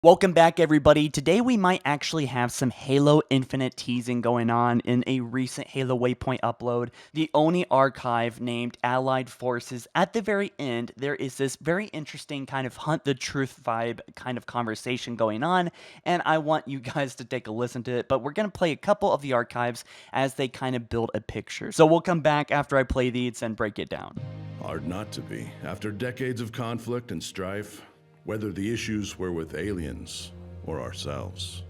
Welcome back, everybody. Today we might actually have some Halo Infinite teasing going on in a recent Halo Waypoint upload. The ONI Archive named Allied Forces. At the very end, there is this very interesting kind of hunt the truth vibe kind of conversation going on, and I want you guys to take a listen to it, but we're going to play a couple of the archives as they kind of build a picture. So we'll come back after I play these and break it down. Hard not to be, after decades of conflict and strife. Whether the issues were with aliens or ourselves.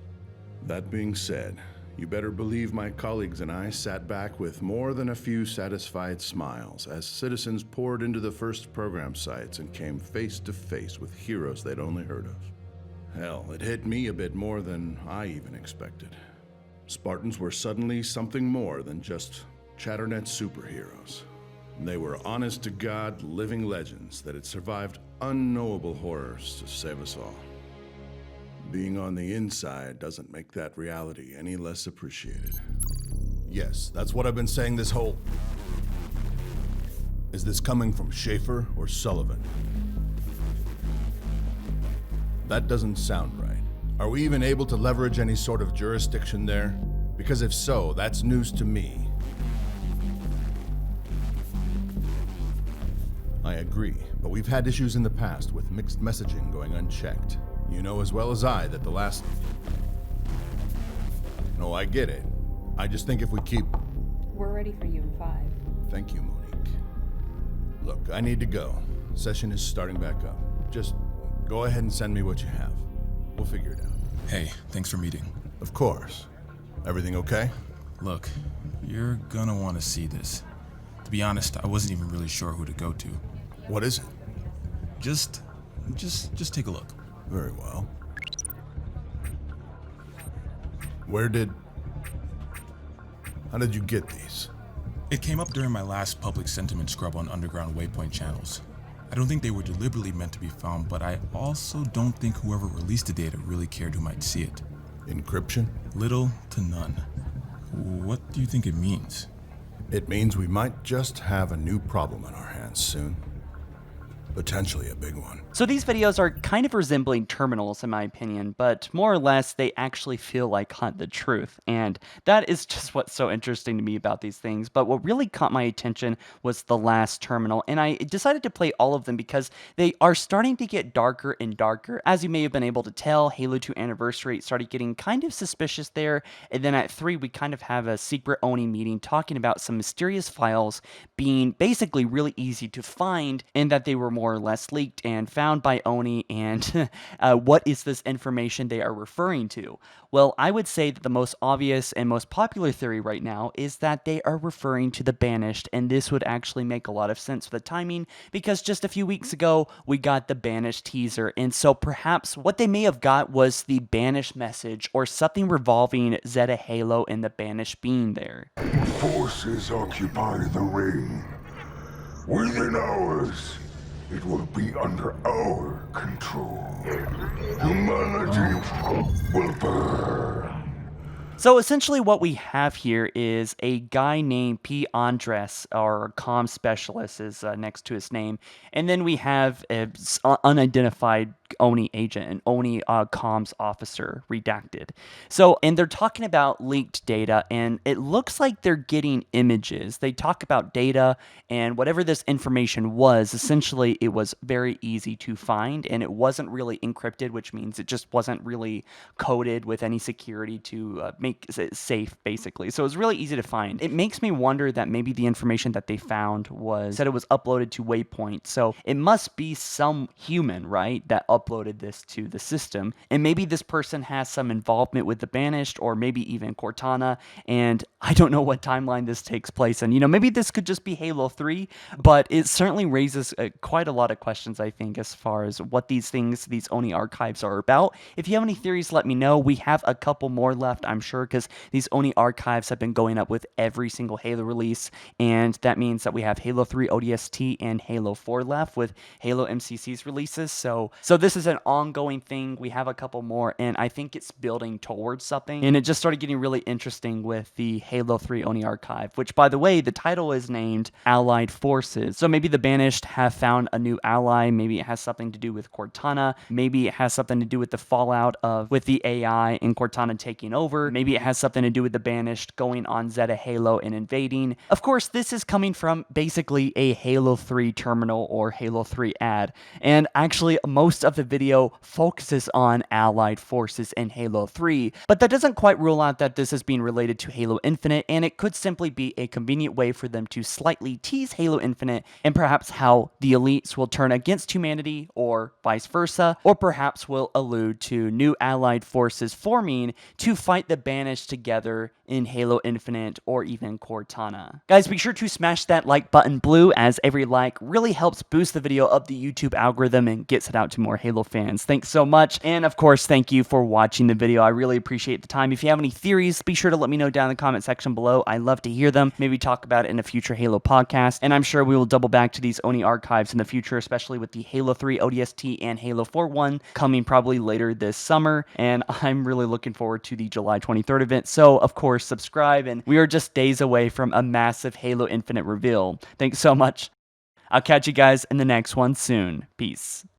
That being said, you better believe my colleagues and I sat back with more than a few satisfied smiles as citizens poured into the first program sites and came face to face with heroes they'd only heard of. Hell, it hit me a bit more than I even expected. Spartans were suddenly something more than just Chatternet superheroes. They were honest-to-God living legends that had survived unknowable horrors to save us all. Being on the inside doesn't make that reality any less appreciated. Yes, that's what I've been saying this whole... Is this coming from Schaefer or Sullivan? That doesn't sound right. Are we even able to leverage any sort of jurisdiction there? Because if so, that's news to me. I agree, but we've had issues in the past with mixed messaging going unchecked. You know as well as I that the last... No, I get it. I just think if we keep... We're ready for you in 5. Thank you, Monique. Look, I need to go. Session is starting back up. Just go ahead and send me what you have. We'll figure it out. Hey, thanks for meeting. Of course. Everything okay? Look, you're gonna want to see this. To be honest, I wasn't even really sure who to go to. What is it? Just take a look. Very well. How did you get these? It came up during my last public sentiment scrub on underground Waypoint channels. I don't think they were deliberately meant to be found, but I also don't think whoever released the data really cared who might see it. Encryption? Little to none. What do you think it means? It means we might just have a new problem on our hands soon. Potentially a big one. So these videos are kind of resembling terminals in my opinion, but more or less they actually feel like Hunt the Truth, and that is just what's so interesting to me about these things. But what really caught my attention was the last terminal, and I decided to play all of them because they are starting to get darker and darker. As you may have been able to tell, Halo 2 Anniversary started getting kind of suspicious there, and then at 3 we kind of have a secret ONI meeting talking about some mysterious files being basically really easy to find, and that they were more or less leaked and found by ONI, and what is this information they are referring to? Well, I would say that the most obvious and most popular theory right now is that they are referring to the Banished, and this would actually make a lot of sense for the timing, because just a few weeks ago, we got the Banished teaser, and so perhaps what they may have got was the Banished message, or something revolving Zeta Halo and the Banished being there. Forces occupy the ring. Within hours, it will be under our control. Humanity will burn. So essentially what we have here is a guy named P. Andres, or comm specialist is next to his name, and then we have an unidentified ONI agent, an ONI comms officer, redacted. So, and they're talking about leaked data, and it looks like they're getting images. They talk about data, and whatever this information was, essentially it was very easy to find, and it wasn't really encrypted, which means it just wasn't really coded with any security to make it safe, basically. So it was really easy to find. It makes me wonder that maybe the information that they found said it was uploaded to Waypoint, so it must be some human, right, that uploaded this to the system, and maybe this person has some involvement with the Banished, or maybe even Cortana, and I don't know what timeline this takes place in. You know, maybe this could just be Halo 3, but it certainly raises quite a lot of questions, I think, as far as what these things, these ONI archives are about. If you have any theories, let me know. We have a couple more left, I'm sure, because these ONI archives have been going up with every single Halo release, and that means that we have Halo 3 ODST and Halo 4 left with Halo MCC's releases, so this this is an ongoing thing. We have a couple more, and I think it's building towards something. And it just started getting really interesting with the Halo 3 ONI Archive, which, by the way, the title is named Allied Forces. So maybe the Banished have found a new ally. Maybe it has something to do with Cortana. Maybe it has something to do with the fallout with the AI and Cortana taking over. Maybe it has something to do with the Banished going on Zeta Halo and invading. Of course, this is coming from basically a Halo 3 terminal or Halo 3 ad. And actually, most of the video focuses on Allied Forces in Halo 3, but that doesn't quite rule out that this is being related to Halo Infinite, and it could simply be a convenient way for them to slightly tease Halo Infinite and perhaps how the elites will turn against humanity or vice versa, or perhaps will allude to new Allied forces forming to fight the Banished together in Halo Infinite or even Cortana. Guys, be sure to smash that like button blue, as every like really helps boost the video up the YouTube algorithm and gets it out to more Halo fans. Thanks so much, and of course, thank you for watching the video. I really appreciate the time. If you have any theories, be sure to let me know down in the comment section below. I love to hear them. Maybe talk about it in a future Halo podcast, and I'm sure we will double back to these ONI archives in the future, especially with the Halo 3 ODST and Halo 4-1 coming probably later this summer, and I'm really looking forward to the July 23rd event. So, of course, subscribe, and we are just days away from a massive Halo Infinite reveal. Thanks so much. I'll catch you guys in the next one soon. Peace.